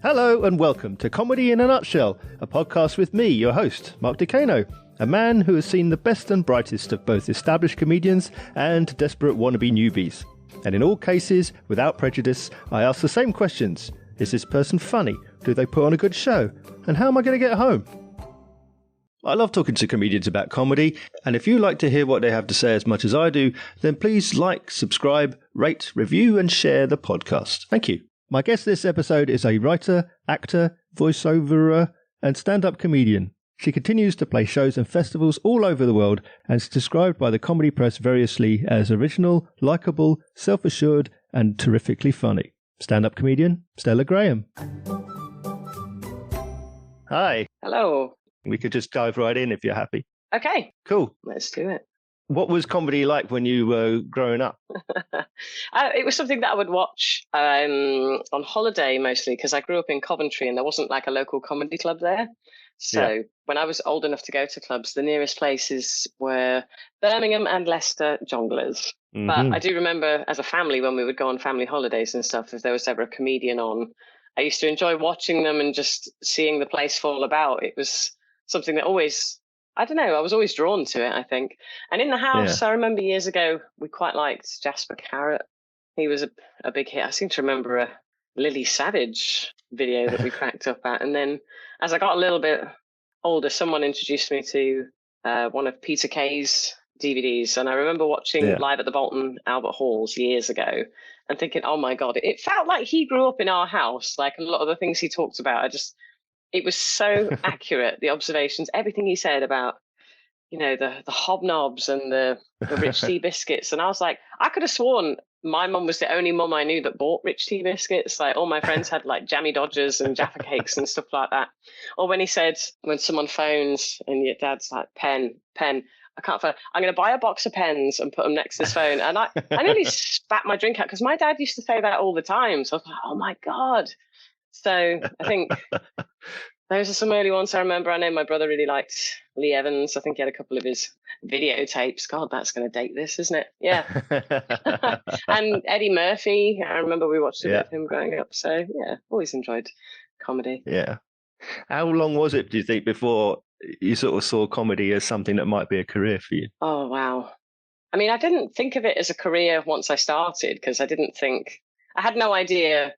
Hello and welcome to Comedy in a Nutshell, a podcast with me, your host, Mark Decano, a man who has seen the best and brightest of both established comedians and desperate wannabe newbies. And in all cases, without prejudice, I ask the same questions. Is this person funny? Do they put on a good show? And how am I going to get home? I love talking to comedians about comedy, and if you like to hear what they have to say as much as I do, then please like, subscribe, rate, review, and share the podcast. Thank you. My guest this episode is a writer, actor, voiceoverer, and stand-up comedian. She continues to play shows and festivals all over the world and is described by the comedy press variously as original, likeable, self-assured, and terrifically funny. Stand-up comedian Stella Graham. Hi. Hello. We could just dive right in if you're happy. Okay. Cool. Let's do it. What was comedy like when you were growing up? It was something that I would watch on holiday mostly because I grew up in Coventry and there wasn't like a local comedy club there. So when I was old enough to go to clubs, the nearest places were Birmingham and Leicester Jongleurs. Mm-hmm. But I do remember as a family when we would go on family holidays and stuff, if there was ever a comedian on, I used to enjoy watching them and just seeing the place fall about. It was something that always, I don't know, I was always drawn to it, I think. And in the house, I remember years ago, we quite liked Jasper Carrot. He was a big hit. I seem to remember a Lily Savage video that we cracked up at. And then as I got a little bit older, someone introduced me to one of Peter Kay's DVDs. And I remember watching Live at the Bolton Albert Halls years ago and thinking, oh my God, it felt like he grew up in our house. Like a lot of the things he talked about, it was so accurate, the observations, everything he said about, you know, the hobnobs and the rich tea biscuits. And I was like, I could have sworn my mum was the only mum I knew that bought rich tea biscuits. Like all my friends had like jammy Dodgers and Jaffa cakes and stuff like that. Or when he said, when someone phones and your dad's like, pen, I can't find, I'm going to buy a box of pens and put them next to his phone. And I nearly spat my drink out because my dad used to say that all the time. So I was like, oh my God. So I think those are some early ones I remember. I know my brother really liked Lee Evans. I think he had a couple of his videotapes. God, that's going to date this, isn't it? Yeah. And Eddie Murphy. I remember we watched it with him growing up. So yeah, always enjoyed comedy. Yeah. How long was it, do you think, before you sort of saw comedy as something that might be a career for you? Oh, wow. I mean, I didn't think of it as a career once I started because I had no idea.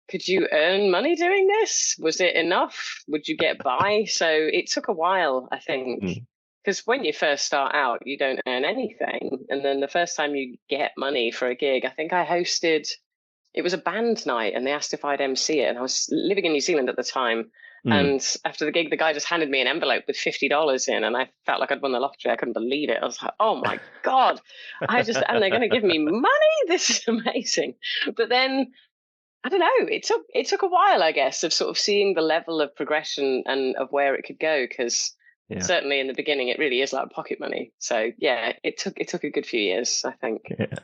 Could you earn money doing this? Was it enough? Would you get by? So it took a while, I think, because when you first start out, you don't earn anything. And then the first time you get money for a gig, I think I hosted, it was a band night and they asked if I'd MC it. And I was living in New Zealand at the time. And after the gig, the guy just handed me an envelope with $50 in and I felt like I'd won the lottery. I couldn't believe it. I was like, oh my God, and they're going to give me money? This is amazing. But then, I don't know. It took a while, I guess, of sort of seeing the level of progression and of where it could go. Because certainly in the beginning, it really is like pocket money. So yeah, it took a good few years, I think. Yeah.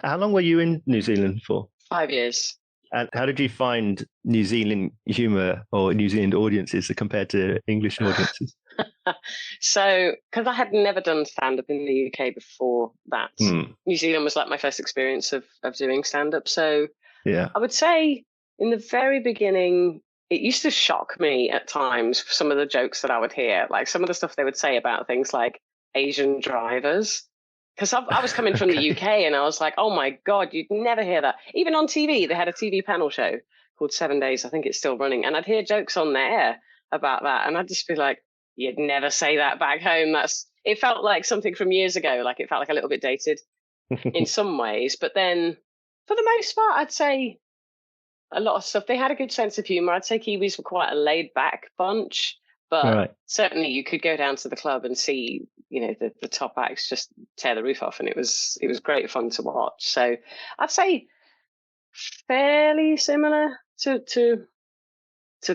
How long were you in New Zealand for? 5 years. And how did you find New Zealand humour or New Zealand audiences compared to English audiences? So, because I had never done stand-up in the UK before that, New Zealand was like my first experience of doing stand-up. So. Yeah, I would say in the very beginning, it used to shock me at times, some of the jokes that I would hear, like some of the stuff they would say about things like Asian drivers. Because I was coming from the UK and I was like, oh my God, you'd never hear that. Even on TV, they had a TV panel show called 7 Days. I think it's still running. And I'd hear jokes on there about that. And I'd just be like, you'd never say that back home. It felt like something from years ago. Like it felt like a little bit dated in some ways. But then for the most part, I'd say a lot of stuff. They had a good sense of humor. I'd say Kiwis were quite a laid back bunch, but certainly you could go down to the club and see, you know, the top acts just tear the roof off, and it was great fun to watch. So I'd say fairly similar to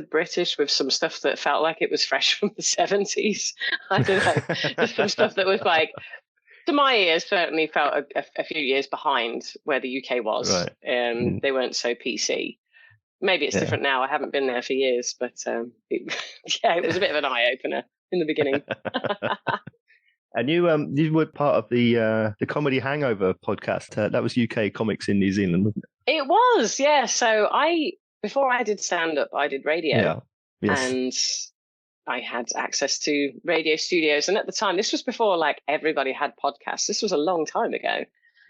British, with some stuff that felt like it was fresh from the 70s. I don't know, just some stuff that was like, to my ears, certainly felt a few years behind where the UK was. Right. They weren't so PC. Maybe it's different now. I haven't been there for years, but it was a bit of an eye-opener in the beginning. And you were part of the Comedy Hangover podcast. That was UK comics in New Zealand, wasn't it? It was, yeah. So I before I did stand up, I did radio. Yeah. Yes. And I had access to radio studios. And at the time, this was before like everybody had podcasts. This was a long time ago.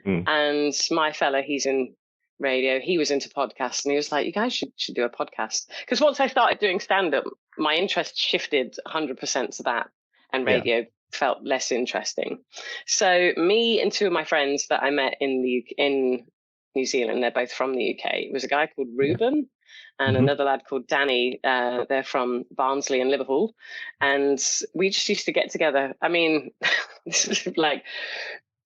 Mm. And my fella, he's in radio, he was into podcasts, and he was like, you guys should do a podcast. Because once I started doing stand-up, my interest shifted 100% to that, and radio felt less interesting. So me and two of my friends that I met in New Zealand, they're both from the UK. It was a guy called Ruben and another lad called Danny. They're from Barnsley and Liverpool. And we just used to get together. I mean, this is like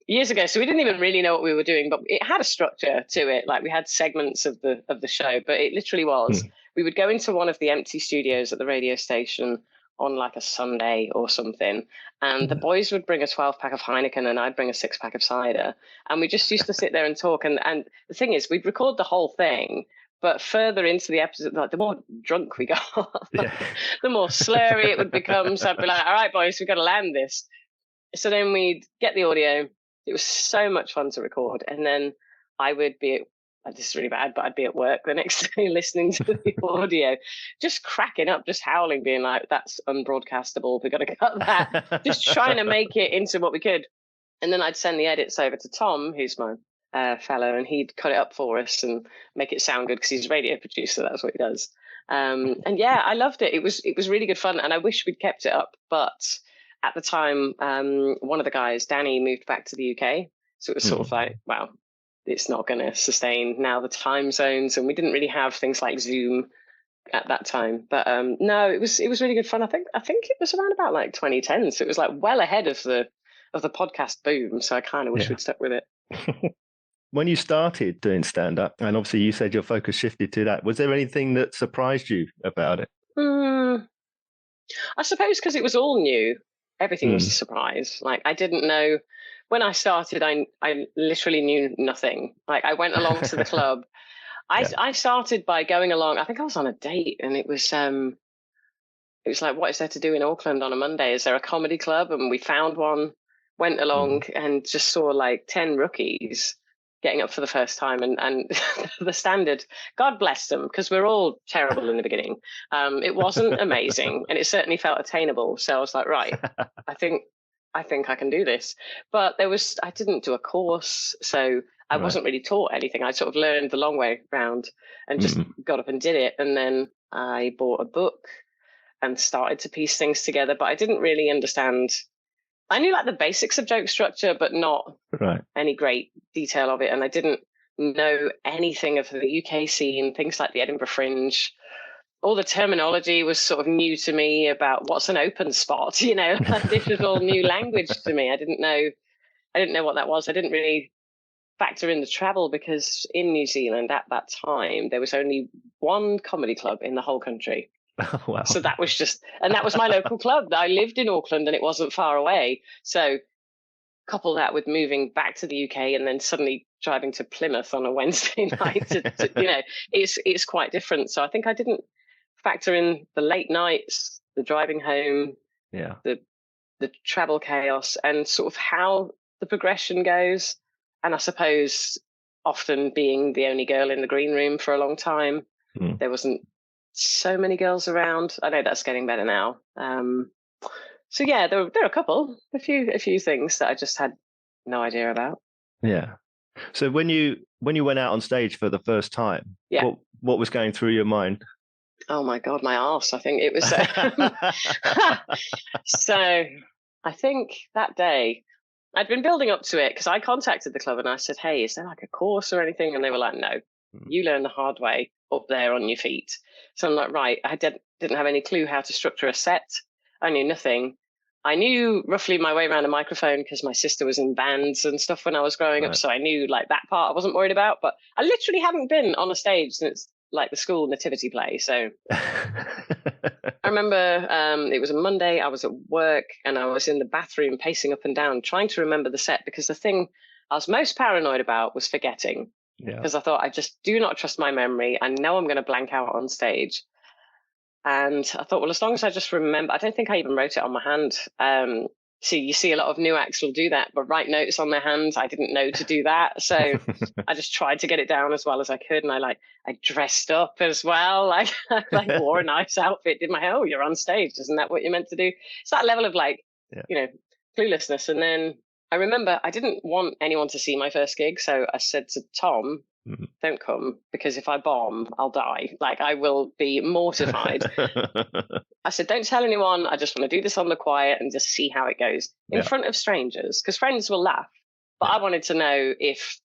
years ago, so we didn't even really know what we were doing, but it had a structure to it. Like we had segments of the show, but it literally was we would go into one of the empty studios at the radio station on like a Sunday or something, and the boys would bring a 12-pack of Heineken and I'd bring a 6-pack of cider, and we just used to sit there and talk. And the thing is, we'd record the whole thing, but further into the episode, like the more drunk we got, the more slurry it would become. So I'd be like, all right, boys, we've got to land this. So then we'd get the audio. It was so much fun to record. And then I would be, this is really bad, but I'd be at work the next day listening to the audio, just cracking up, just howling, being like, that's unbroadcastable. We've got to cut that. Just trying to make it into what we could. And then I'd send the edits over to Tom, who's my fellow, and he'd cut it up for us and make it sound good because he's a radio producer. That's what he does. And yeah, I loved it. It was really good fun. And I wish we'd kept it up, but at the time, one of the guys, Danny, moved back to the UK. So it was sort of like, well, it's not going to sustain now the time zones. And we didn't really have things like Zoom at that time. But no, it was really good fun. I think it was around about like 2010. So it was like well ahead of the podcast boom. So I kind of wish we'd stuck with it. When you started doing stand-up, and obviously you said your focus shifted to that, was there anything that surprised you about it? I suppose because it was all new. Everything was a surprise. Like I didn't know when I started. I literally knew nothing. Like I went along to the club. I started by going along. I think I was on a date, and it was like, what is there to do in Auckland on a Monday? Is there a comedy club? And we found one. Went along and just saw like 10 rookies getting up for the first time, and the standard, God bless them, because we're all terrible in the beginning. It wasn't amazing, and it certainly felt attainable. So I was like, right, I think I can do this. But I didn't do a course, so I wasn't really taught anything. I sort of learned the long way round and just got up and did it. And then I bought a book and started to piece things together, but I didn't really understand. I knew like the basics of joke structure, but not any great detail of it. And I didn't know anything of the UK scene, things like the Edinburgh Fringe. All the terminology was sort of new to me about what's an open spot. You know, this was all new language to me. I didn't know what that was. I didn't really factor in the travel, because in New Zealand at that time, there was only one comedy club in the whole country. Oh, wow. So that was my local club. I lived in Auckland and it wasn't far away. So couple that with moving back to the UK and then suddenly driving to Plymouth on a Wednesday night, it's quite different. So I think I didn't factor in the late nights, the driving home, the travel chaos, and sort of how the progression goes. And I suppose often being the only girl in the green room for a long time, there wasn't so many girls around. I know that's getting better now. So yeah, there are a few things that I just had no idea about. Yeah. So when you went out on stage for the first time, what was going through your mind? Oh my God, my arse! I think it was. So I think that day I'd been building up to it, because I contacted the club and I said, "Hey, is there like a course or anything?" And they were like, "No, you learn the hard way up there on your feet." So I'm like, right. I didn't have any clue how to structure a set. I knew nothing. I knew roughly my way around a microphone because my sister was in bands and stuff when I was growing up. So I knew like that part I wasn't worried about, but I literally hadn't been on a stage since like the school nativity play. So I remember it was a Monday. I was at work and I was in the bathroom pacing up and down, trying to remember the set, because the thing I was most paranoid about was forgetting. Because I thought, I just do not trust my memory. I know I'm going to blank out on stage. And I thought, well, as long as I just remember, I don't think I even wrote it on my hand. see, you see a lot of new acts will do that, but write notes on their hands. I didn't know to do that. So I just tried to get it down as well as I could. And I dressed up as well. I wore a nice outfit, did my hair. Oh, you're on stage. Isn't that what you're meant to do? It's that level of cluelessness. And then I remember I didn't want anyone to see my first gig. So I said to Tom, don't come, because if I bomb, I'll die. I will be mortified. I said, don't tell anyone. I just want to do this on the quiet and just see how it goes in front of strangers, because friends will laugh. But I wanted to know if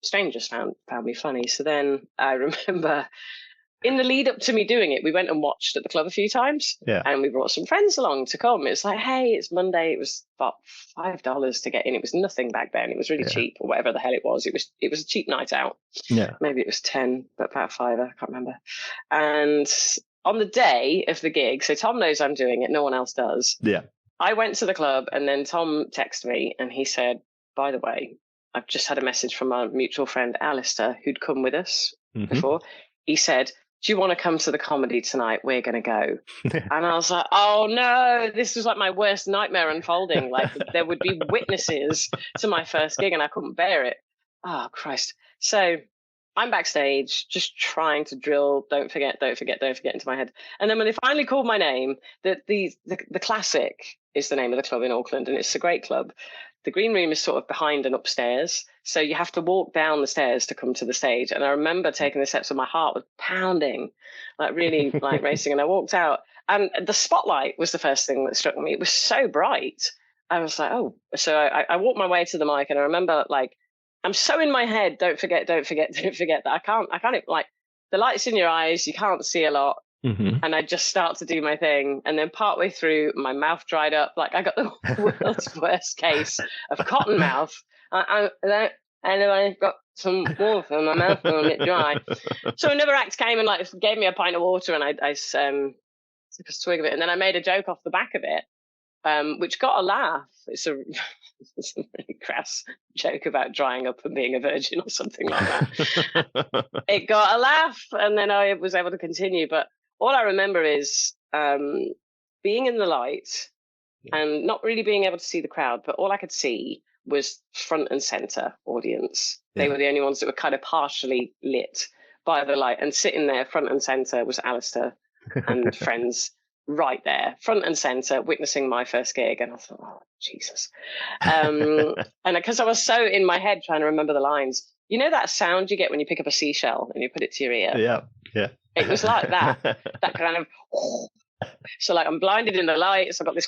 strangers found me funny. So then I remember in the lead up to me doing it, we went and watched at the club a few times, and we brought some friends along to come. It's like, hey, it's Monday. It was about $5 to get in. It was nothing back then. It was really cheap, or whatever the hell it was. It was a cheap night out. Yeah, maybe it was 10, but about $5. I can't remember. And on the day of the gig, so Tom knows I'm doing it. No one else does. Yeah, I went to the club, and then Tom texted me, and he said, by the way, I've just had a message from our mutual friend Alistair, who'd come with us before. He said, do you want to come to the comedy tonight? We're going to go. And I was like, oh no, this was like my worst nightmare unfolding. There would be witnesses to my first gig and I couldn't bear it. Oh, Christ. So I'm backstage just trying to drill, don't forget into my head. And then when they finally called my name, the Classic is the name of the club in Auckland, and it's a great club. The green room is sort of behind and upstairs. So you have to walk down the stairs to come to the stage. And I remember taking the steps and my heart was pounding, really racing. And I walked out, and the spotlight was the first thing that struck me. It was so bright. I was like, oh. So I walked my way to the mic, and I remember I'm so in my head, don't forget that I can't, the light's in your eyes, you can't see a lot. And I just start to do my thing. And then partway through, my mouth dried up. I got the world's worst case of cotton mouth. And then I got some water in my mouth and a bit dry. So another act came and gave me a pint of water, and I took a swig of it. And then I made a joke off the back of it, which got a laugh. It's a really crass joke about drying up and being a virgin or something like that. It got a laugh, and then I was able to continue. But all I remember is being in the light and not really being able to see the crowd, but all I could see was front and center audience. They were the only ones that were kind of partially lit by the light, and sitting there front and center was Alistair and friends right there, front and center, witnessing my first gig. And I thought, oh, Jesus. And because I was so in my head trying to remember the lines, you know that sound you get when you pick up a seashell and you put it to your ear? Yeah. It was like that kind of, so I'm blinded in the lights. I've got this,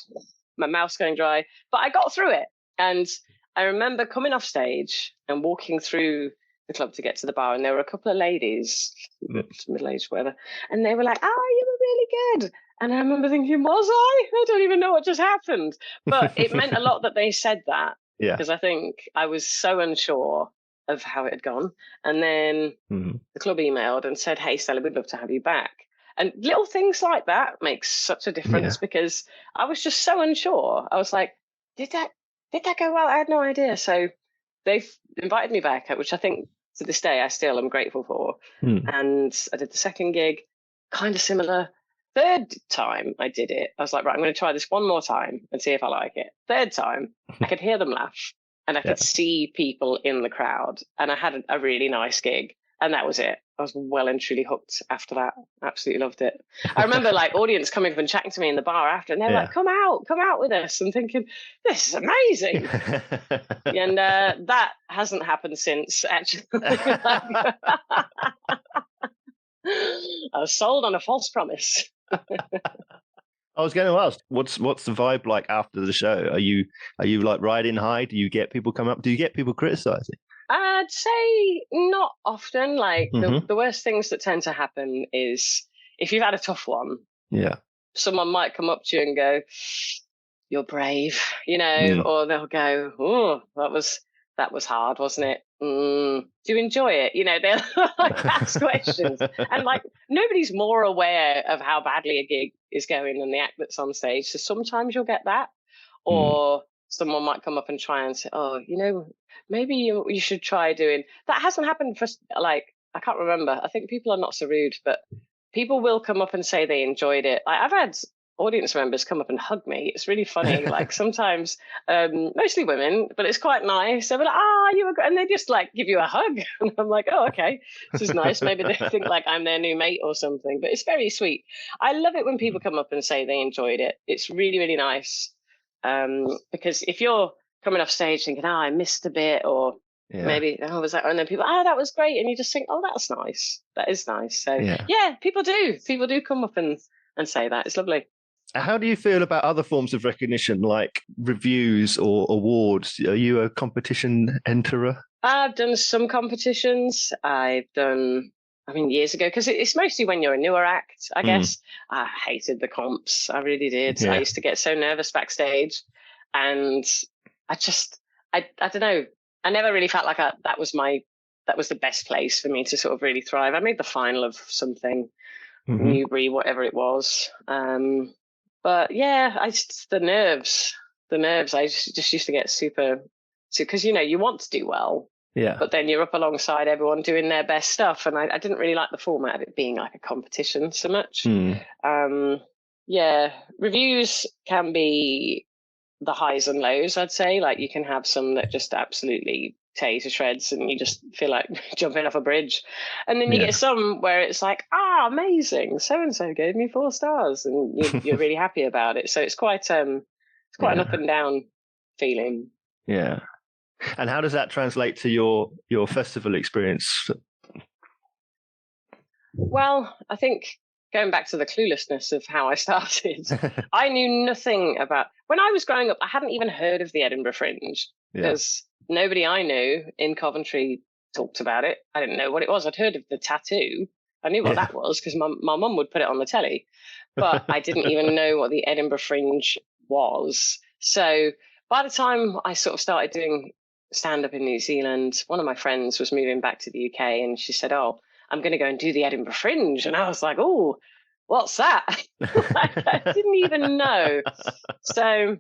my mouth's going dry, but I got through it. And I remember coming off stage and walking through the club to get to the bar, and there were a couple of ladies, middle-aged, whatever, and they were like, oh, you were really good. And I remember thinking, was I? I don't even know what just happened. But it meant a lot that they said that, because I think I was so unsure of how it had gone. And then the club emailed and said, hey, Stella, we'd love to have you back. And little things like that makes such a difference, because I was just so unsure. I was like, did that go well? I had no idea. So they've invited me back, which I think to this day I still am grateful for. And I did the second gig, kind of similar. Third time I did it, I was like, right, I'm going to try this one more time and see if I like it. Third time, I could hear them laugh, and I could see people in the crowd, and I had a really nice gig, and that was it. I was well and truly hooked after that. Absolutely loved it. I remember audience coming up and chatting to me in the bar after, and they were like, come out with us. And thinking, this is amazing. And that hasn't happened since, actually. I was sold on a false promise. I was going to ask, what's the vibe like after the show? Are you riding high? Do you get people come up? Do you get people criticizing? I'd say not often. The worst things that tend to happen is if you've had a tough one. Yeah. Someone might come up to you and go, "You're brave," or they'll go, "Oh, that was hard, wasn't it? Do you enjoy it?" They'll ask questions, and nobody's more aware of how badly a gig is going than the act that's on stage. So sometimes you'll get that, or someone might come up and try and say, "Oh, maybe you should try doing." That hasn't happened for I can't remember. I think people are not so rude, but people will come up and say they enjoyed it. I've had audience members come up and hug me. It's really funny. Like sometimes, mostly women, but it's quite nice. They're like, you were great. And they just like give you a hug. And I'm like, oh, okay, this is nice. Maybe they think like I'm their new mate or something, but it's very sweet. I love it when people come up and say they enjoyed it. It's really, really nice. Because if you're coming off stage thinking, I missed a bit, or maybe, was that? And then people, that was great. And you just think, that's nice. That is nice. So yeah, people do come up and say that. It's lovely. How do you feel about other forms of recognition, like reviews or awards? Are you a competition enterer? I've done some competitions. I've done, years ago, because it's mostly when you're a newer act, I guess. I hated the comps. I really did. I used to get so nervous backstage. And I don't know. I never really felt like that was the best place for me to sort of really thrive. I made the final of something, Newbury, whatever it was. But yeah, the nerves. I just used to get super, because you want to do well. Yeah. But then you're up alongside everyone doing their best stuff, and I didn't really like the format of it being like a competition so much. Yeah, reviews can be the highs and lows, I'd say. Like you can have some that just absolutely tear you to shreds and you just feel like jumping off a bridge. And then you get some where it's like, amazing, so-and-so gave me 4 stars, and you're really happy about it. So it's quite an up and down feeling. Yeah. And how does that translate to your festival experience? Well, I think going back to the cluelessness of how I started, I knew nothing about, when I was growing up, I hadn't even heard of the Edinburgh Fringe, because nobody I knew in Coventry talked about it. I didn't know what it was. I'd heard of the tattoo. I knew what that was because my mum would put it on the telly, but I didn't even know what the Edinburgh Fringe was. So by the time I sort of started doing stand-up in New Zealand, one of my friends was moving back to the UK, and she said, I'm going to go and do the Edinburgh Fringe. And I was like, oh, what's that? I didn't even know. So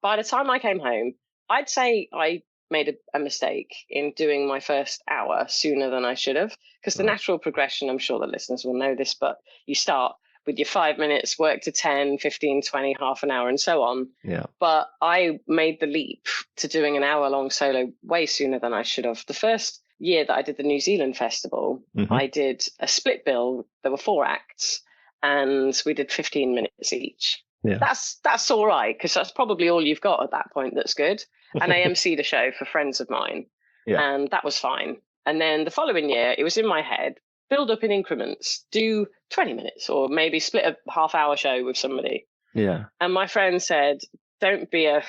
by the time I came home, I'd say I made a mistake in doing my first hour sooner than I should have, because the natural progression, I'm sure the listeners will know this, but you start with your 5 minutes, work to 10, 15, 20, half an hour, and so on. Yeah. But I made the leap to doing an hour-long solo way sooner than I should have. The first year that I did the New Zealand festival, I did a split bill. There were 4 acts, and we did 15 minutes each. Yeah. That's all right, because that's probably all you've got at that point that's good. And I emceed a show for friends of mine, and that was fine. And then the following year, it was in my head, build up in increments, do 20 minutes, or maybe split a half-hour show with somebody. Yeah. And my friend said, don't be a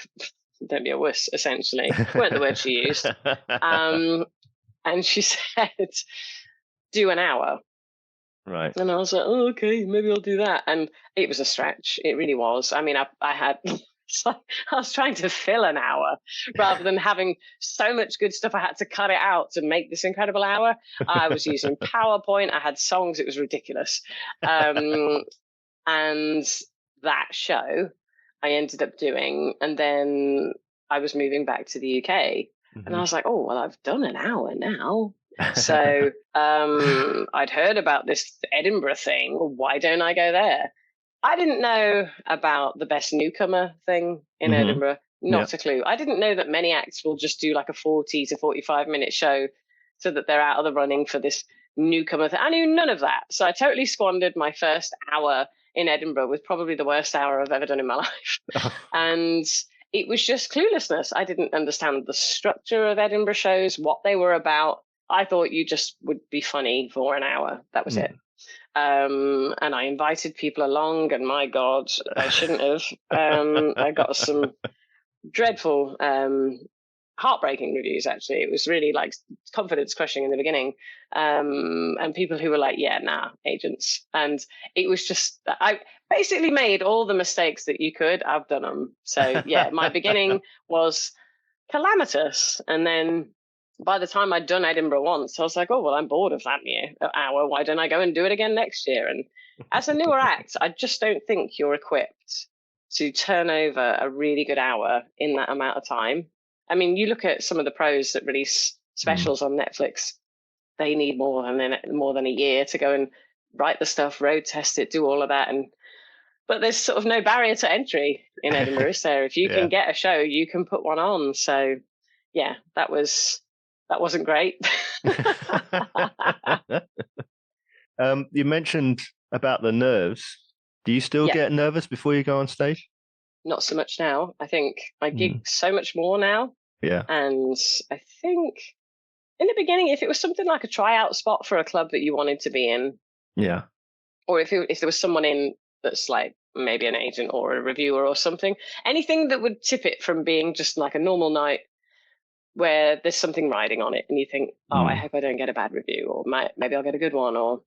wuss, essentially. Weren't the words she used. And she said, do an hour. Right. And I was like, okay, maybe I'll do that. And it was a stretch. It really was. I had, I was trying to fill an hour rather than having so much good stuff. I had to cut it out to make this incredible hour. I was using PowerPoint. I had songs. It was ridiculous. And that show I ended up doing. And then I was moving back to the UK. And I was like, I've done an hour now. So I'd heard about this Edinburgh thing. Well, why don't I go there? I didn't know about the best newcomer thing in Edinburgh. Not a clue. I didn't know that many acts will just do like a 40 to 45-minute show so that they're out of the running for this newcomer thing. I knew none of that. So I totally squandered my first hour in Edinburgh with probably the worst hour I've ever done in my life. And it was just cluelessness. I didn't understand the structure of Edinburgh shows, what they were about. I thought you just would be funny for an hour. That was it. And I invited people along, and my God, I shouldn't have. I got some dreadful, heartbreaking reviews, actually. It was really like confidence crushing in the beginning. And people who were like, agents. And it was just, I basically made all the mistakes that you could. I've done them. So my beginning was calamitous. And then by the time I'd done Edinburgh once, I was like, I'm bored of that hour. Why don't I go and do it again next year? And as a newer act, I just don't think you're equipped to turn over a really good hour in that amount of time. I mean, you look at some of the pros that release specials on Netflix, they need more than a year to go and write the stuff, road test it, do all of that. but there's sort of no barrier to entry in Edinburgh, is there? If you can get a show, you can put one on. So yeah, that wasn't great. You mentioned about the nerves. Do you still get nervous before you go on stage? Not so much now. I think I gig so much more now. Yeah. And I think in the beginning, if it was something like a tryout spot for a club that you wanted to be in, yeah, or if there was someone in that's like maybe an agent or a reviewer or something, anything that would tip it from being just like a normal night where there's something riding on it and you think, oh, I hope I don't get a bad review, or maybe I'll get a good one, or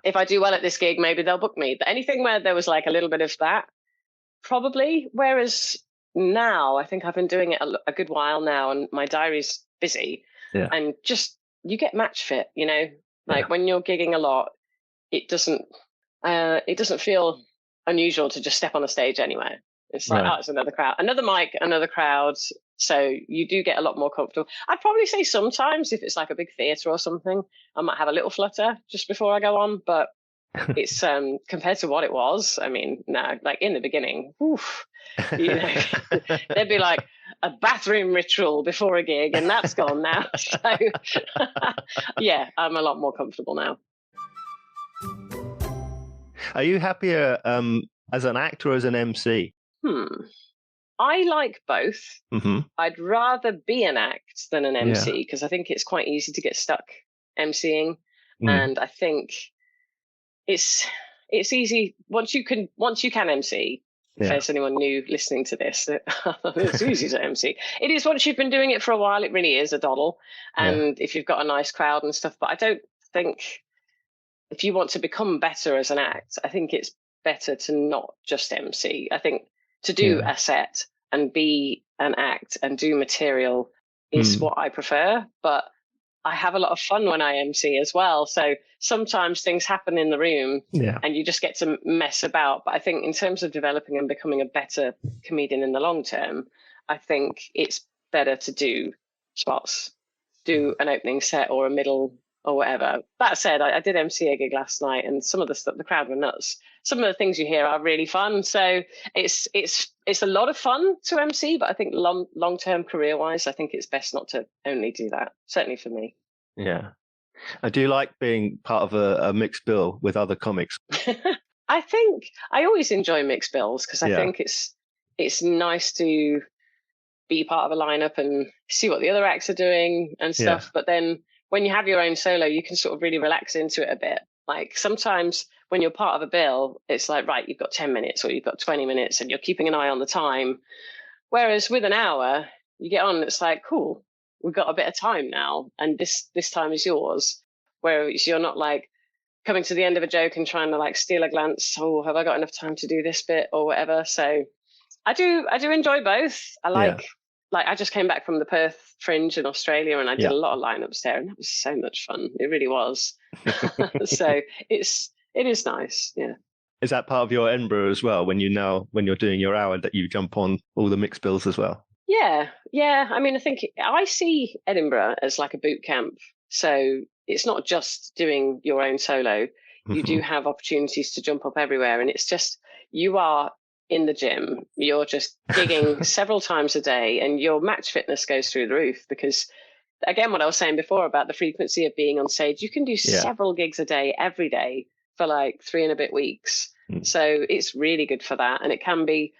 if I do well at this gig, maybe they'll book me. Anything where there was like a little bit of that, probably. Whereas now, I think I've been doing it a good while now, and my diary's busy, and just you get match fit. Like when you're gigging a lot, it doesn't feel unusual to just step on the stage anywhere. It's like, oh, it's another crowd, another mic, another crowd. So you do get a lot more comfortable. I'd probably say sometimes if it's like a big theatre or something, I might have a little flutter just before I go on, but it's compared to what it was. I mean, no, like in the beginning, there'd be like a bathroom ritual before a gig, and that's gone now. So yeah, I'm a lot more comfortable now. Are you happier as an actor or as an MC? I like both. Mm-hmm. I'd rather be an act than an MC because I think it's quite easy to get stuck MCing, and I think it's easy once you can MC. If there's anyone new listening to this, it's easy to MC. It is once you've been doing it for a while. It really is a doddle, and if you've got a nice crowd and stuff. But I don't think if you want to become better as an act, I think it's better to not just MC. I think to do a set and be an act and do material is what I prefer, but I have a lot of fun when I MC as well. So sometimes things happen in the room and you just get to mess about. But I think in terms of developing and becoming a better comedian in the long term, I think it's better to do spots, do an opening set or a middle or whatever. That said, I did MC a gig last night, and some of the stuff, the crowd were nuts. Some of the things you hear are really fun. So it's a lot of fun to MC, but I think long-term career-wise, I think it's best not to only do that, certainly for me. Yeah. I do like being part of a mixed bill with other comics. I think I always enjoy mixed bills because I think it's nice to be part of a lineup and see what the other acts are doing and stuff. But then when you have your own solo, you can sort of really relax into it a bit. Like sometimes when you're part of a bill, it's like, right, you've got 10 minutes or you've got 20 minutes and you're keeping an eye on the time. Whereas with an hour, you get on, it's like, cool, we've got a bit of time now and this time is yours. Whereas you're not like coming to the end of a joke and trying to like steal a glance. Oh, have I got enough time to do this bit or whatever? So I do enjoy both. I like I just came back from the Perth Fringe in Australia and I did a lot of lineups there, and that was so much fun. It really was. So it is nice. Yeah. Is that part of your Edinburgh as well? When you're doing your hour, that you jump on all the mixed bills as well? Yeah. I mean, I think I see Edinburgh as like a boot camp. So it's not just doing your own solo. You do have opportunities to jump up everywhere, and it's just you are in the gym, you're just gigging several times a day, and your match fitness goes through the roof because, again, what I was saying before about the frequency of being on stage, you can do several gigs a day, every day for like 3 and a bit weeks. So it's really good for that. And it can be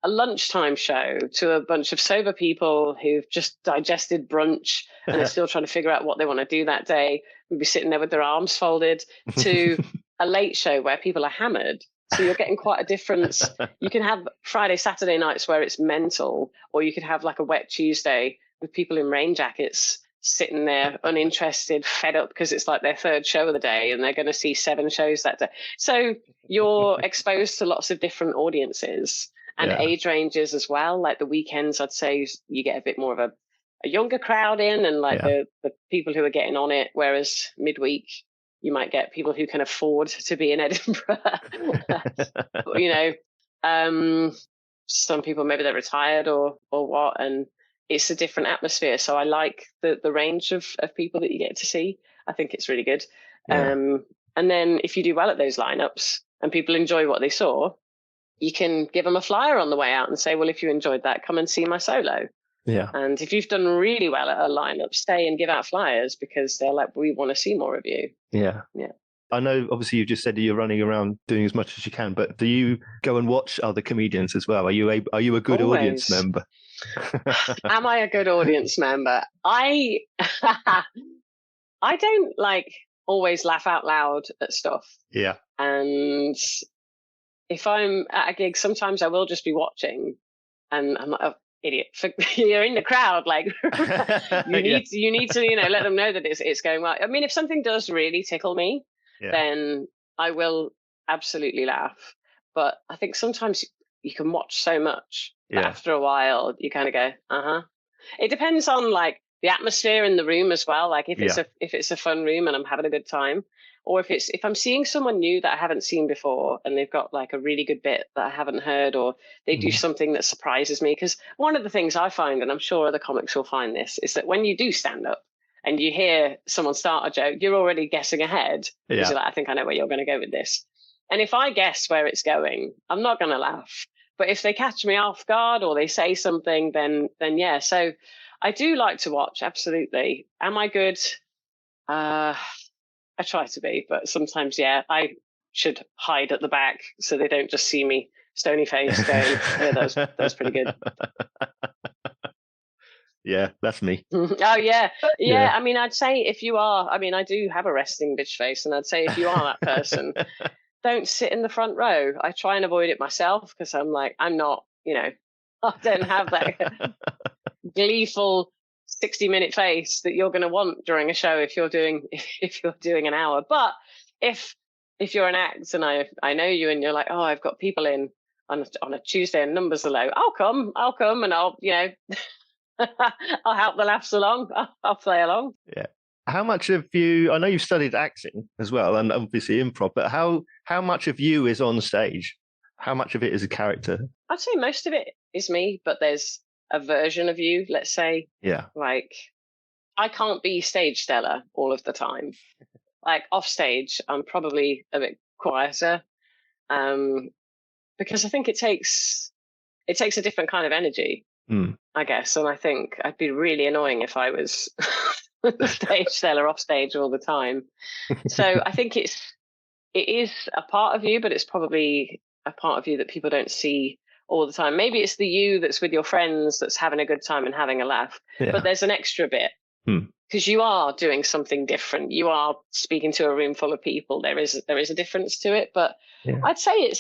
a lunchtime show to a bunch of sober people who've just digested brunch and are still trying to figure out what they want to do that day. We'll be sitting there with their arms folded, to a late show where people are hammered. So you're getting quite a difference. You can have Friday, Saturday nights where it's mental, or you could have like a wet Tuesday with people in rain jackets sitting there uninterested, fed up because it's like their third show of the day and they're going to see 7 shows that day. So you're exposed to lots of different audiences and age ranges as well. Like the weekends, I'd say you get a bit more of a younger crowd in, and like the people who are getting on it, whereas midweek, you might get people who can afford to be in Edinburgh. Some people, maybe they're retired or what, and it's a different atmosphere. So I like the range of people that you get to see. I think it's really good. And then if you do well at those lineups and people enjoy what they saw, you can give them a flyer on the way out and say, well, if you enjoyed that, come and see my solo. Yeah. And if you've done really well at a lineup, stay and give out flyers, because they're like, we want to see more of you. Yeah. Yeah. I know, obviously, you just said you're running around doing as much as you can, but do you go and watch other comedians as well? Are you a good audience Always. member? Am I a good audience member? I I don't like always laugh out loud at stuff. Yeah. And if I'm at a gig, sometimes I will just be watching, and I'm like, oh, idiot, you're in the crowd, like you need to let them know that it's going well. I mean, if something does really tickle me, then I will absolutely laugh. But I think sometimes you can watch so much that after a while you kind of go, It depends on like the atmosphere in the room as well. Like if it's a fun room and I'm having a good time, or if I'm seeing someone new that I haven't seen before and they've got like a really good bit that I haven't heard, or they do something that surprises me. Because one of the things I find, and I'm sure other comics will find this, is that when you do stand up and you hear someone start a joke, you're already guessing ahead. Because you're like, I think I know where you're going to go with this. And if I guess where it's going, I'm not going to laugh. But if they catch me off guard or they say something, then yeah. So I do like to watch, absolutely. Am I good? I try to be, but sometimes, I should hide at the back so they don't just see me stony faced going, yeah, that was pretty good. Yeah, that's me. Oh, yeah. I mean, I'd say if you are, I mean, I do have a resting bitch face, and I'd say if you are that person, don't sit in the front row. I try and avoid it myself because I'm like, I'm not, I don't have that gleeful 60-minute face that you're going to want during a show if you're doing an hour. But if you're an act and I know you and you're like, oh, I've got people in on a Tuesday and numbers are low, I'll come and I'll I'll help the laughs along. I'll play along. Yeah. How much of you? I know you've studied acting as well, and obviously improv. But how much of you is on stage? How much of it is a character? I'd say most of it is me, but there's a version of you, let's say. Yeah. Like, I can't be stage Stella all of the time. Like off stage, I'm probably a bit quieter, because I think it takes a different kind of energy, I guess. And I think I'd be really annoying if I was stage Stella off stage all the time. So I think it is a part of you, but it's probably a part of you that people don't see all the time. Maybe it's the you that's with your friends that's having a good time and having a laugh, but there's an extra bit because you are doing something different. You are speaking to a room full of people. There is a difference to it, but I'd say it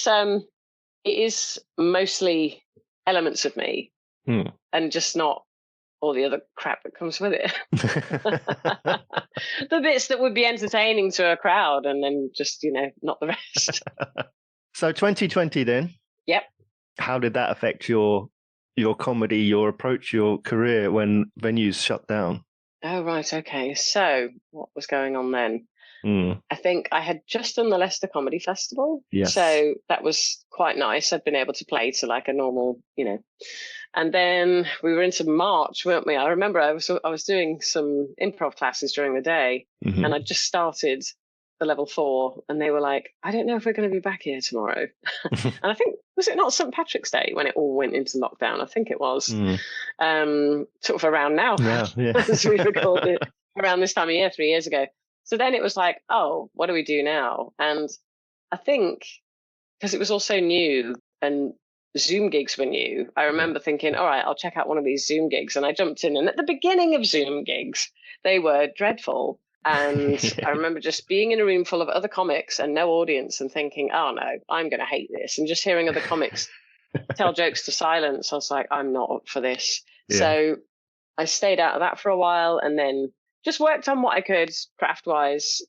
is mostly elements of me and just not all the other crap that comes with it. The bits that would be entertaining to a crowd, and then just, not the rest. So 2020 then? Yep. How did that affect your comedy, your approach, your career when venues shut down? Oh, right. Okay. So what was going on then? I think I had just done the Leicester Comedy Festival. Yes. So that was quite nice. I'd been able to play to like a normal, and then we were into March, weren't we? I remember I was doing some improv classes during the day, and I just started the level 4, and they were like, I don't know if we're going to be back here tomorrow. And I think, was it not St. Patrick's Day when it all went into lockdown? I think it was. Sort of around now, as we recorded it, around this time of year, 3 years ago. So then it was like, oh, what do we do now? And I think because it was also new and Zoom gigs were new, I remember thinking, all right, I'll check out one of these Zoom gigs. And I jumped in. And at the beginning of Zoom gigs, they were dreadful. And I remember just being in a room full of other comics and no audience and thinking, oh, no, I'm going to hate this. And just hearing other comics tell jokes to silence, I was like, I'm not up for this. Yeah. So I stayed out of that for a while and then just worked on what I could craft-wise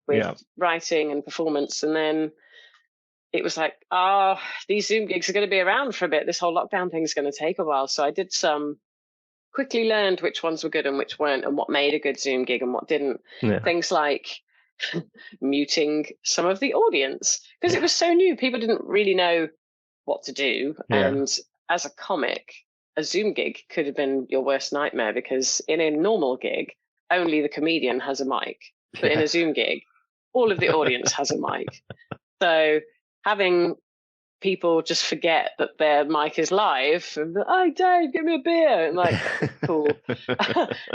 with writing and performance. And then it was like, these Zoom gigs are going to be around for a bit. This whole lockdown thing is going to take a while. So I did quickly learned which ones were good and which weren't, and what made a good Zoom gig and what didn't. Things like muting some of the audience, because it was so new. People didn't really know what to do. And as a comic, a Zoom gig could have been your worst nightmare, because in a normal gig, only the comedian has a mic. But in a Zoom gig, all of the audience has a mic. So having people just forget that their mic is live. And, oh, Dave, give me a beer. And like, cool.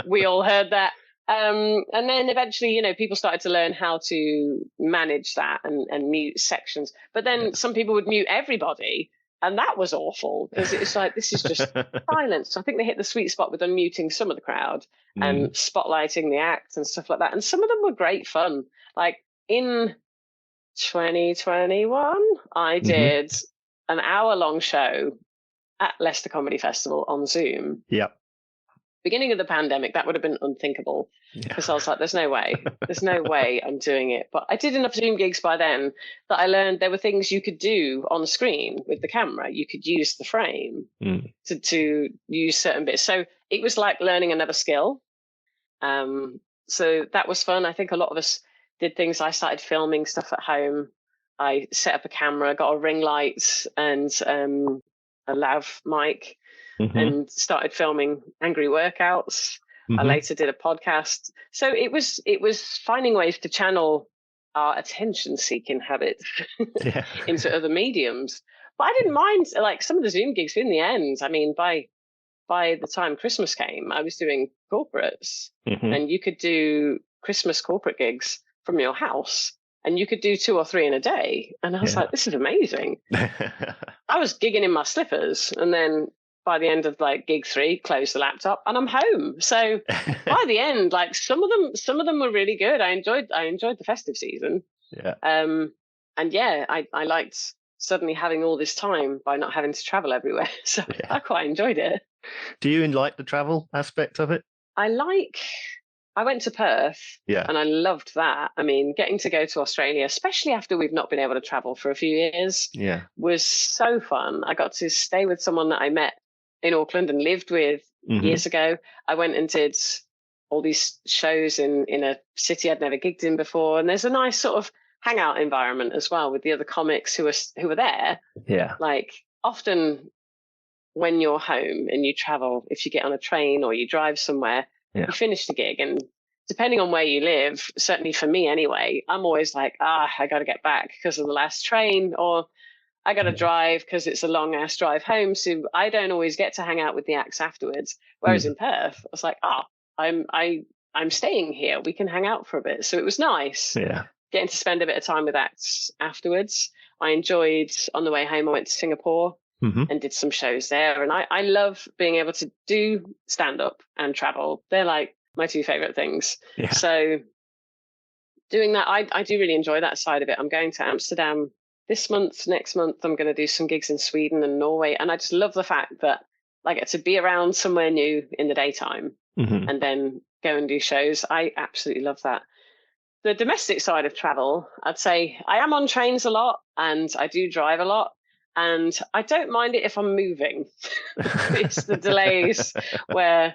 We all heard that. And then eventually, people started to learn how to manage that and mute sections. But then some people would mute everybody. And that was awful because it's like, this is just silence. So I think they hit the sweet spot with unmuting some of the crowd and spotlighting the act and stuff like that. And some of them were great fun. Like in 2021, I did an hour-long show at Leicester Comedy Festival on Zoom. Yep. Beginning of the pandemic, that would have been unthinkable because I was like, there's no way I'm doing it. But I did enough Zoom gigs by then that I learned there were things you could do on screen with the camera. You could use the frame to use certain bits. So it was like learning another skill. So that was fun. I think a lot of us did things. I started filming stuff at home. I set up a camera, got a ring light and a lav mic. And started filming angry workouts. I later did a podcast. So it was finding ways to channel our attention-seeking habits into other mediums. But I didn't mind like some of the Zoom gigs in the end. I mean, by the time Christmas came, I was doing corporates, and you could do Christmas corporate gigs from your house. And you could do 2 or 3 in a day. And I was like, this is amazing. I was gigging in my slippers, and then by the end of like gig 3, close the laptop and I'm home. So by the end, like some of them were really good. I enjoyed the festive season. Yeah. And I liked suddenly having all this time by not having to travel everywhere. So I quite enjoyed it. Do you like the travel aspect of it? I went to Perth and I loved that. I mean, getting to go to Australia, especially after we've not been able to travel for a few years, was so fun. I got to stay with someone that I met in Auckland and lived with years ago. I went and did all these shows in a city I'd never gigged in before. And there's a nice sort of hangout environment as well with the other comics who were there. Yeah. Like often when you're home and you travel, if you get on a train or you drive somewhere, you finish the gig, and depending on where you live, certainly for me anyway, I'm always like, I got to get back because of the last train, or I got to drive because it's a long ass drive home. So I don't always get to hang out with the acts afterwards. Whereas in Perth, I was like, I'm staying here. We can hang out for a bit. So it was nice getting to spend a bit of time with acts afterwards. I enjoyed on the way home. I went to Singapore and did some shows there. And I love being able to do stand up and travel. They're like my 2 favorite things. Yeah. So doing that, I do really enjoy that side of it. I'm going to Amsterdam this month. Next month, I'm going to do some gigs in Sweden and Norway. And I just love the fact that I get to be around somewhere new in the daytime and then go and do shows. I absolutely love that. The domestic side of travel, I'd say I am on trains a lot and I do drive a lot. And I don't mind it if I'm moving. It's the delays where,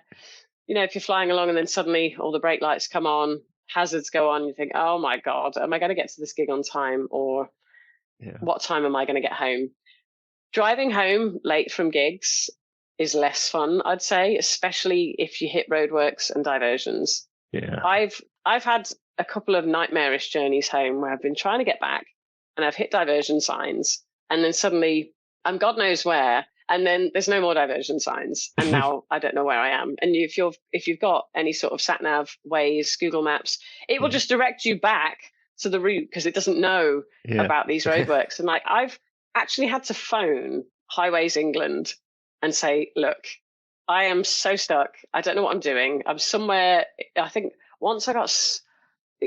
if you're flying along and then suddenly all the brake lights come on, hazards go on, you think, oh my God, am I going to get to this gig on time? Or what time am I going to get home? Driving home late from gigs is less fun, I'd say, especially if you hit roadworks and diversions. Yeah. I've had a couple of nightmarish journeys home where I've been trying to get back and I've hit diversion signs, and then suddenly I'm God knows where, and then there's no more diversion signs, and now I don't know where I am. And if you've got any sort of sat nav, Waze, Google Maps, it will just direct you back to the route because it doesn't know about these roadworks. And like I've actually had to phone Highways England and say, look, I am so stuck. I don't know what I'm doing. I'm somewhere. I think once it was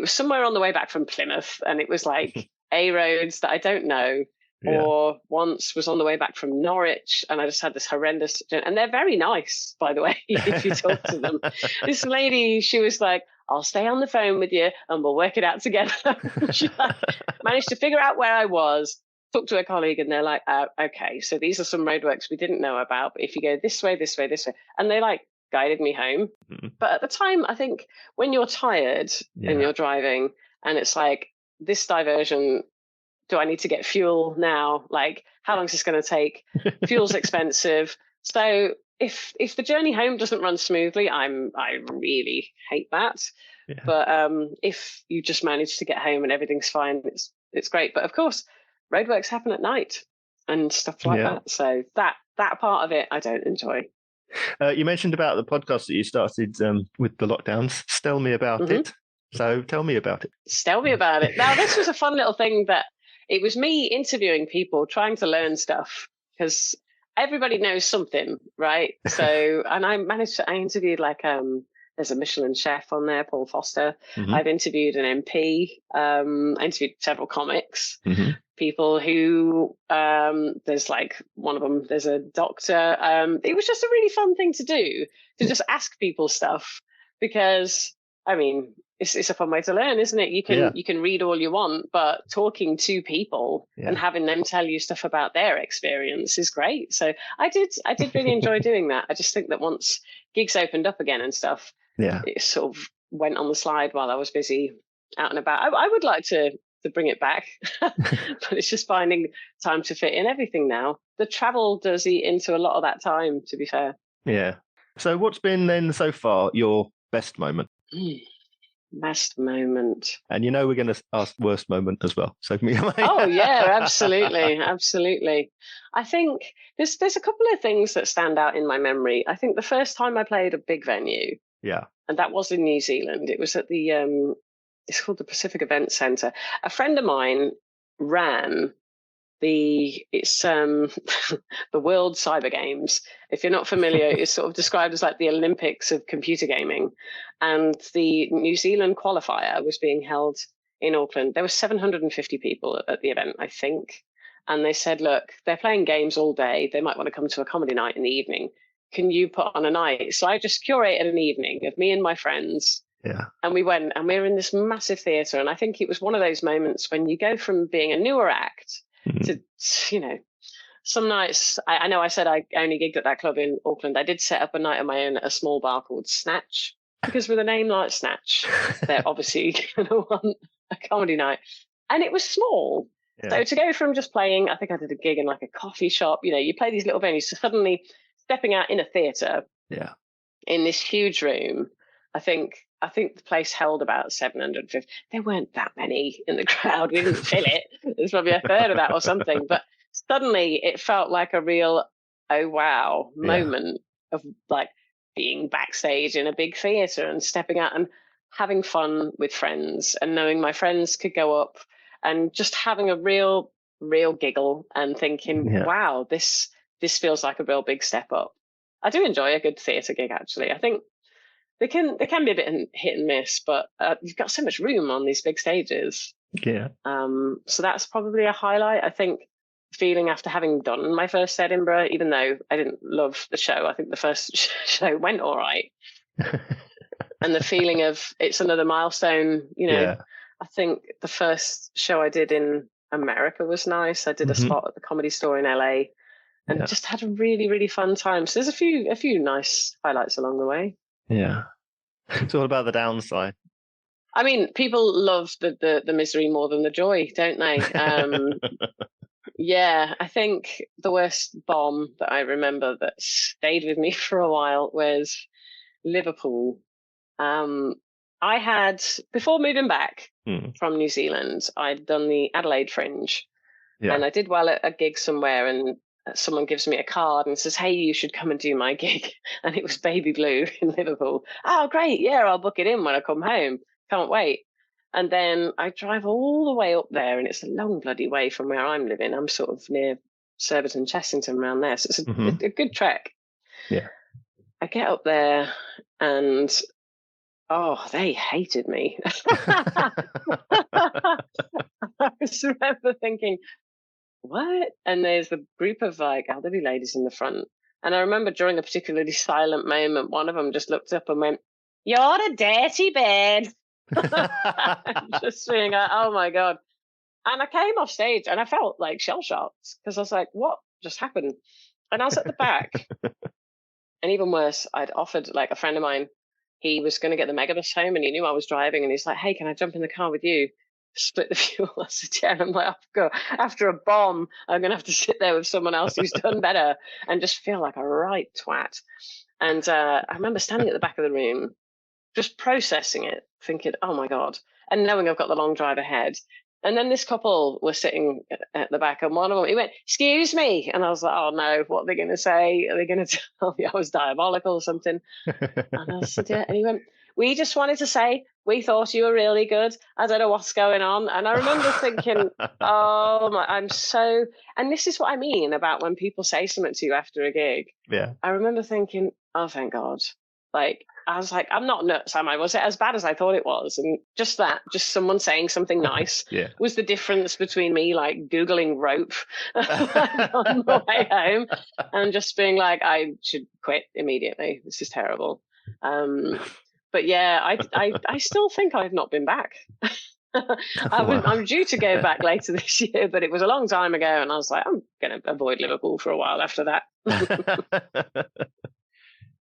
somewhere on the way back from Plymouth, and it was like A roads that I don't know. Yeah. Or once was on the way back from Norwich, and I just had this horrendous, and they're very nice, by the way, if you talk to them. This lady, she was like, I'll stay on the phone with you and we'll work it out together. She managed to figure out where I was, talked to a colleague, and they're like, okay, so these are some roadworks we didn't know about, but if you go this way, this way, this way, and they like guided me home. But at the time, I think when you're tired and you're driving and it's like this diversion, do I need to get fuel now? Like, how long is this going to take? Fuel's expensive. So if the journey home doesn't run smoothly, I really hate that. Yeah. But if you just manage to get home and everything's fine, it's great. But of course, roadworks happen at night. and stuff like that. So that part of it, I don't enjoy. You mentioned about the podcast that you started with the lockdowns. Tell me about it. So tell me about it. Tell me about it. Now, this was a fun little thing that it was me interviewing people, trying to learn stuff because everybody knows something, right? So, and I interviewed there's a Michelin chef on there, Paul Foster. I've interviewed an MP. I interviewed several comics. People who there's like one of them, there's a doctor. It was just a really fun thing to do, to just ask people stuff, because I mean it's a fun way to learn, isn't it? You can read all you want, but talking to people and having them tell you stuff about their experience is great. So I did really enjoy doing that. I just think that once gigs opened up again and stuff, it sort of went on the slide while I was busy out and about. I would like to bring it back, but it's just finding time to fit in everything now. The travel does eat into a lot of that time, to be fair. Yeah. So what's been then so far your best moment? Best moment. And we're going to ask worst moment as well. So oh yeah, absolutely. I think there's a couple of things that stand out in my memory. I think the first time I played a big venue, and that was in New Zealand. It was at the it's called the Pacific Event Centre. A friend of mine ran the World Cyber Games. If you're not familiar, it's sort of described as like the Olympics of computer gaming. And the New Zealand qualifier was being held in Auckland. There were 750 people at the event, I think. And they said, look, they're playing games all day. They might want to come to a comedy night in the evening. Can you put on a night? So I just curated an evening of me and my friends. Yeah. And we went, and we were in this massive theatre. And I think it was one of those moments when you go from being a newer act to, some nights, I know I said I only gigged at that club in Auckland. I did set up a night of my own at a small bar called Snatch, because with a name like Snatch, they're obviously going to want a comedy night. And it was small. Yeah. So to go from just playing, I think I did a gig in like a coffee shop, you play these little venues, so suddenly stepping out in a theatre in this huge room, I think the place held about 750. There weren't that many in the crowd. We didn't fill it. There's probably a third of that or something. But suddenly it felt like a real, oh, wow, moment of like being backstage in a big theatre and stepping out and having fun with friends and knowing my friends could go up and just having a real giggle and thinking, wow, this feels like a real big step up. I do enjoy a good theatre gig, actually. I think they can be a bit hit and miss, but you've got so much room on these big stages. Yeah. So that's probably a highlight. I think feeling after having done my first Edinburgh, even though I didn't love the show, I think the first show went all right. And the feeling of it's another milestone, I think the first show I did in America was nice. I did a spot at the Comedy Store in LA and just had a really, really fun time. So there's a few nice highlights along the way. Yeah. It's all about the downside. I mean, people love the misery more than the joy, don't they? Yeah, I think the worst bomb that I remember that stayed with me for a while was Liverpool. I had, before moving back from New Zealand, I'd done the Adelaide Fringe. Yeah. And I did well at a gig somewhere, and someone gives me a card and says, hey, you should come and do my gig. And it was Baby Blue in Liverpool. Oh, great. Yeah, I'll book it in when I come home. Can't wait. And then I drive all the way up there, and it's a long bloody way from where I'm living. I'm sort of near Surbiton, Chessington, around there. So it's a good trek. Yeah. I get up there and, they hated me. I just remember thinking, what? And there's a group of like elderly ladies in the front. And I remember during a particularly silent moment, one of them just looked up and went, you're a dirty bird. Just being like, oh my God. And I came off stage and I felt like shell-shocked because I was like, what just happened? And I was at the back. And even worse, I'd offered like a friend of mine, he was going to get the megabus home and he knew I was driving, and he's like, hey, can I jump in the car with you? Split the fuel. I said, yeah. And I'm like, after a bomb, I'm going to have to sit there with someone else who's done better and just feel like a right twat. And I remember standing at the back of the room, just processing it, thinking, oh my God, and knowing I've got the long drive ahead. And then this couple were sitting at the back, and one of them, he went, "Excuse me," and I was like, "Oh no, what are they going to say? Are they going to tell me I was diabolical or something?" And I said, "Yeah," and he went, "We just wanted to say we thought you were really good. I don't know what's going on." And I remember thinking, "Oh my, I'm so," and this is what I mean about when people say something to you after a gig. Yeah. I remember thinking, "Oh, thank God." Like, I was like, I'm not nuts, am I? Was it as bad as I thought it was? And just someone saying something nice was the difference between me like Googling rope on the way home and just being like, I should quit immediately. This is terrible. But yeah, I still think I've not been back. I'm due to go back later this year, but it was a long time ago, and I was like, I'm going to avoid Liverpool for a while after that.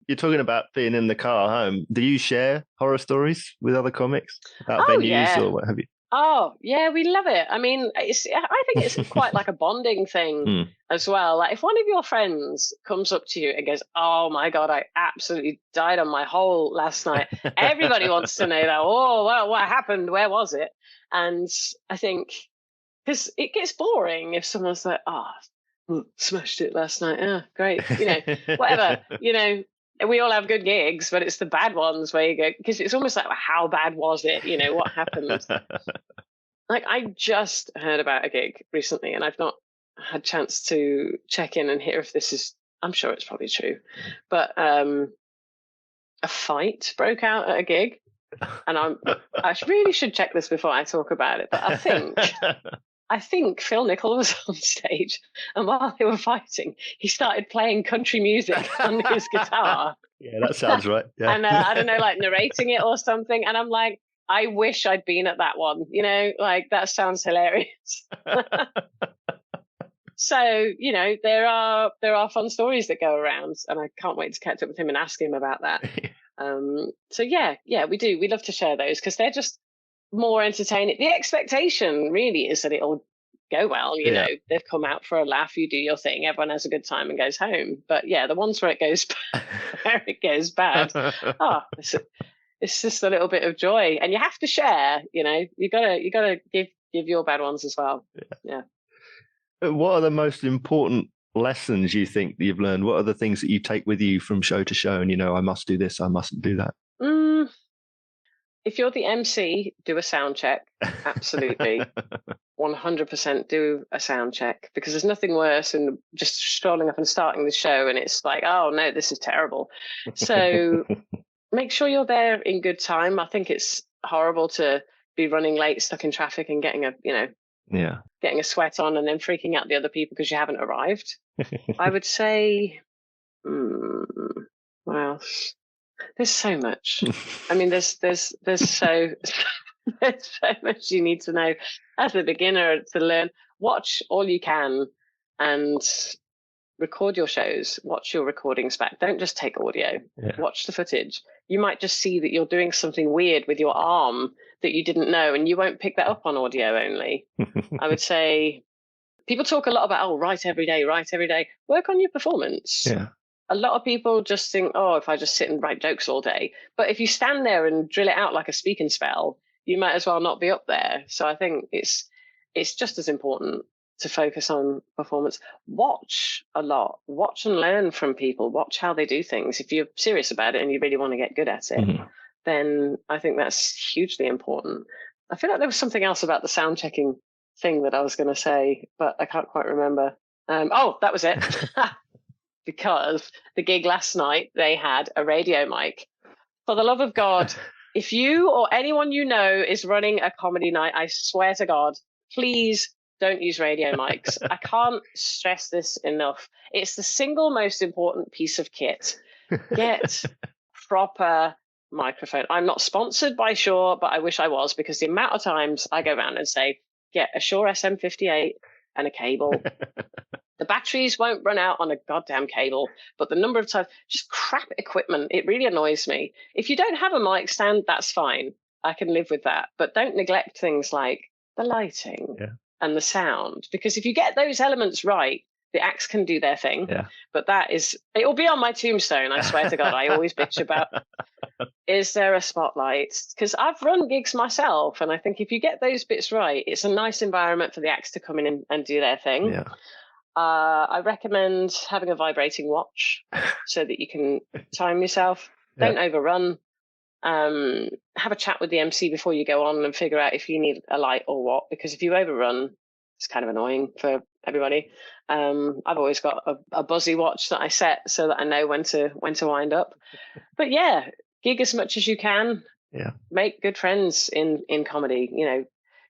You're talking about being in the car home. Do you share horror stories with other comics about venues or what have you? Oh, yeah, we love it. I mean, I think it's quite like a bonding thing as well. Like if one of your friends comes up to you and goes, "Oh my God, I absolutely died on my hole last night." Everybody wants to know that. "Oh, well, what happened? Where was it?" And I think because it gets boring if someone's like, "Oh, smashed it last night. Yeah, great." Whatever, we all have good gigs, but it's the bad ones where you go, because it's almost like, how bad was it? What happened? Like, I just heard about a gig recently, and I've not had a chance to check in and hear if this is, I'm sure it's probably true, but a fight broke out at a gig, and I really should check this before I talk about it, but I think Phil Nicol was on stage, and while they were fighting, he started playing country music on his guitar. Yeah, that sounds right. Yeah. And I don't know, like narrating it or something. And I'm like, I wish I'd been at that one. Like that sounds hilarious. So there are fun stories that go around, and I can't wait to catch up with him and ask him about that. So yeah, we do. We love to share those because they're just more entertaining. The expectation really is that it'll go well. They've come out for a laugh, you do your thing, everyone has a good time and goes home. But yeah, the ones where it goes bad, it's just a little bit of joy, and you have to share. You gotta give your bad ones as well. Yeah. What are the most important lessons you think that you've learned? What are the things that you take with you from show to show, and I must do this, I mustn't do that? If you're the MC, do a sound check. Absolutely. 100% do a sound check, because there's nothing worse than just strolling up and starting the show and it's like, oh no, this is terrible. So make sure you're there in good time. I think it's horrible to be running late, stuck in traffic and getting a sweat on and then freaking out the other people because you haven't arrived. I would say, what else? There's so much. I mean, there's so there's so much you need to know as a beginner to learn. Watch all you can and record your shows. Watch your recordings back. Don't just take audio. Watch the footage. You might just see that you're doing something weird with your arm that you didn't know, and you won't pick that up on audio only. I would say people talk a lot about, write every day. Work on your performance. Yeah. A lot of people just think, if I just sit and write jokes all day. But if you stand there and drill it out like a speaking spell, you might as well not be up there. So I think it's just as important to focus on performance. Watch a lot. Watch and learn from people. Watch how they do things. If you're serious about it and you really want to get good at it, then I think that's hugely important. I feel like there was something else about the sound checking thing that I was going to say, but I can't quite remember. That was it. Because the gig last night, they had a radio mic. For the love of God, if you or anyone you know is running a comedy night, I swear to God, please don't use radio mics. I can't stress this enough. It's the single most important piece of kit. Get proper microphone. I'm not sponsored by Shure, but I wish I was, because the amount of times I go around and say, get a Shure SM58 and a cable. The batteries won't run out on a goddamn cable, but the number of times, just crap equipment, it really annoys me. If you don't have a mic stand, that's fine. I can live with that. But don't neglect things like the lighting and the sound, because if you get those elements right, the acts can do their thing. Yeah. But it will be on my tombstone, I swear to God. I always bitch about Is there a spotlight? Because I've run gigs myself, and I think if you get those bits right, it's a nice environment for the acts to come in and do their thing. Yeah. I recommend having a vibrating watch so that you can time yourself. Yeah. Don't overrun. Have a chat with the MC before you go on and figure out if you need a light or what, because if you overrun, it's kind of annoying for everybody. I've always got a buzzy watch that I set so that I know when to wind up. But yeah, gig as much as you can. Yeah. Make good friends in comedy.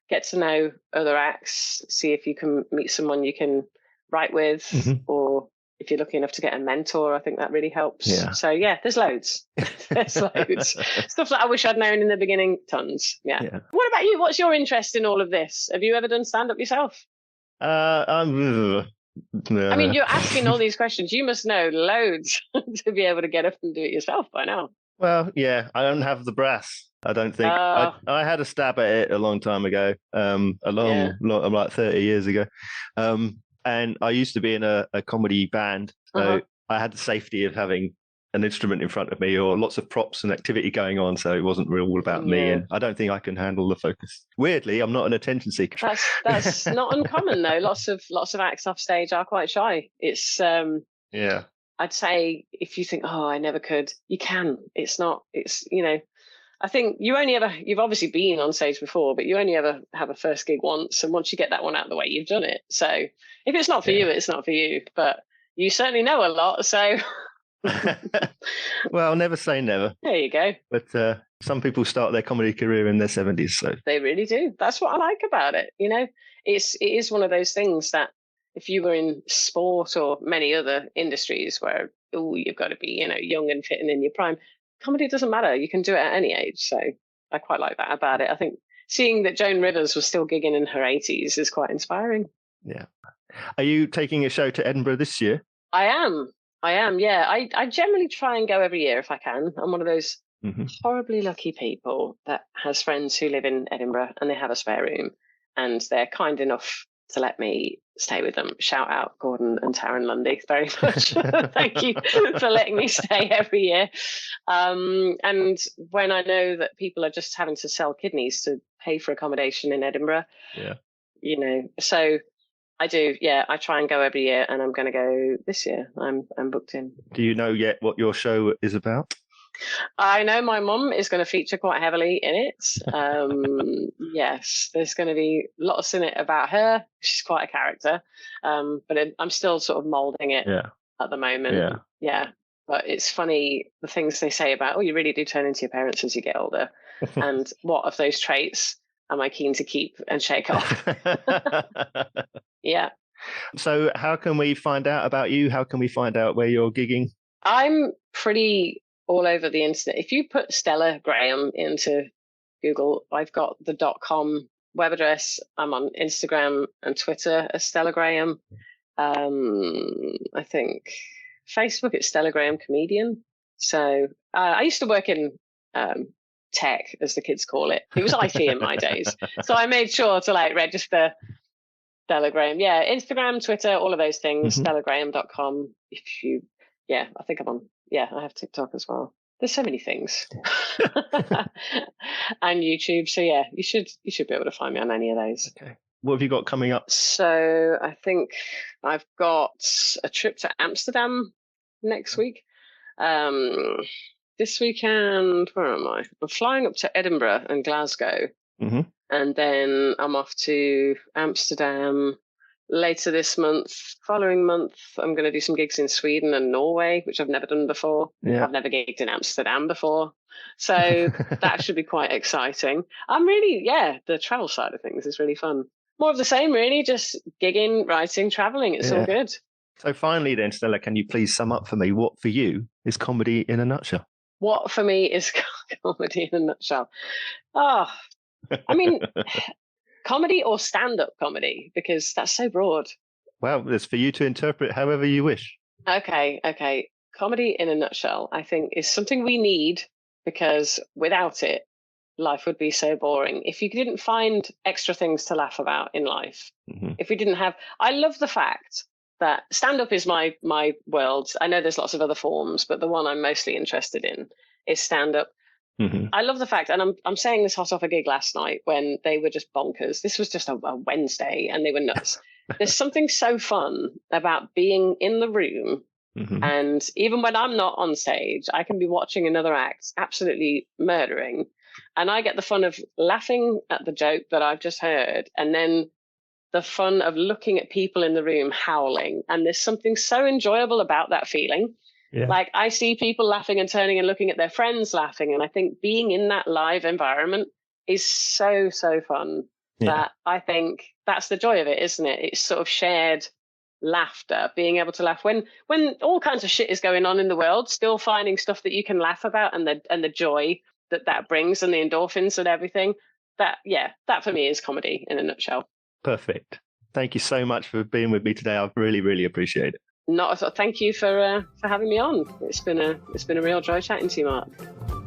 Get to know other acts. See if you can meet someone you can write with, or if you're lucky enough to get a mentor, I think that really helps. Yeah. So yeah, there's loads. There's loads. Stuff that I wish I'd known in the beginning, tons. Yeah. What about you? What's your interest in all of this? Have you ever done stand-up yourself? I mean, you're asking all these questions. You must know loads to be able to get up and do it yourself by now. Well, yeah, I don't have the brass. I don't think. I had a stab at it a long time ago, like 30 years ago. And I used to be in a comedy band, so I had the safety of having an instrument in front of me or lots of props and activity going on, so it wasn't really all about me, and I don't think I can handle the focus. Weirdly, I'm not an attention seeker. That's not uncommon though. Lots of acts off stage are quite shy. It's I'd say if you think, I never could, you can. It's I think you've obviously been on stage before, but you only ever have a first gig once. And once you get that one out of the way, you've done it. So if it's not for you, it's not for you. But you certainly know a lot. So. Well, never say never. There you go. But some people start their comedy career in their 70s. So they really do. That's what I like about it. It is one of those things that if you were in sport or many other industries where, you've got to be, young and fit and in your prime, comedy doesn't matter. You can do it at any age. So I quite like that about it. I think seeing that Joan Rivers was still gigging in her 80s is quite inspiring. Yeah. Are you taking a show to Edinburgh this year? I am. Yeah. I generally try and go every year if I can. I'm one of those horribly lucky people that has friends who live in Edinburgh and they have a spare room and they're kind enough to let me stay with them. Shout out Gordon and Taryn Lundy very much. Thank you for letting me stay every year. And when I know that people are just having to sell kidneys to pay for accommodation in Edinburgh, so I do. Yeah, I try and go every year, and I'm going to go this year. I'm booked in. Do you know yet what your show is about? I know my mum is going to feature quite heavily in it. Yes, there's going to be lots in it about her. She's quite a character, but I'm still sort of moulding it at the moment. Yeah, but it's funny the things they say about, you really do turn into your parents as you get older. And what of those traits am I keen to keep and shake off? Yeah. So how can we find out about you? How can we find out where you're gigging? I'm pretty all over the internet. If you put Stella Graham into Google, I've got the .com web address. I'm on Instagram and Twitter as Stella Graham. I think Facebook, it's Stella Graham Comedian. So I used to work in tech, as the kids call it. It was IT in my days. So I made sure to register Stella Graham. Yeah, Instagram, Twitter, all of those things, stellagraham.com. I think I'm on. Yeah, I have TikTok as well. There's so many things. And YouTube. So yeah, you should be able to find me on any of those. Okay. What have you got coming up? So I think I've got a trip to Amsterdam next week. This weekend, where am I? I'm flying up to Edinburgh and Glasgow. And then I'm off to Amsterdam later this month. Following month, I'm going to do some gigs in Sweden and Norway, which I've never done before. Yeah. I've never gigged in Amsterdam before. So that should be quite exciting. I'm really, the travel side of things is really fun. More of the same, really, just gigging, writing, traveling. It's all good. So finally then, Stella, can you please sum up for me what for you is comedy in a nutshell? What for me is comedy in a nutshell? I mean, comedy or stand-up comedy, because that's so broad. Well, it's for you to interpret however you wish. Okay. Comedy in a nutshell, I think, is something we need because without it, life would be so boring. If you didn't find extra things to laugh about in life, if we didn't have... I love the fact that stand-up is my world. I know there's lots of other forms, but the one I'm mostly interested in is stand-up. I love the fact, and I'm saying this hot off a gig last night when they were just bonkers. This was just a Wednesday and they were nuts. There's something so fun about being in the room. And even when I'm not on stage, I can be watching another act absolutely murdering. And I get the fun of laughing at the joke that I've just heard. And then the fun of looking at people in the room howling. And there's something so enjoyable about that feeling. Yeah. Like I see people laughing and turning and looking at their friends laughing. And I think being in that live environment is so, so fun that I think that's the joy of it, isn't it? It's sort of shared laughter, being able to laugh when all kinds of shit is going on in the world, still finding stuff that you can laugh about and the joy that brings and the endorphins and everything. That for me is comedy in a nutshell. Perfect. Thank you so much for being with me today. I really, really appreciate it. Thank you for having me on. It's been a real joy chatting to you, Mark.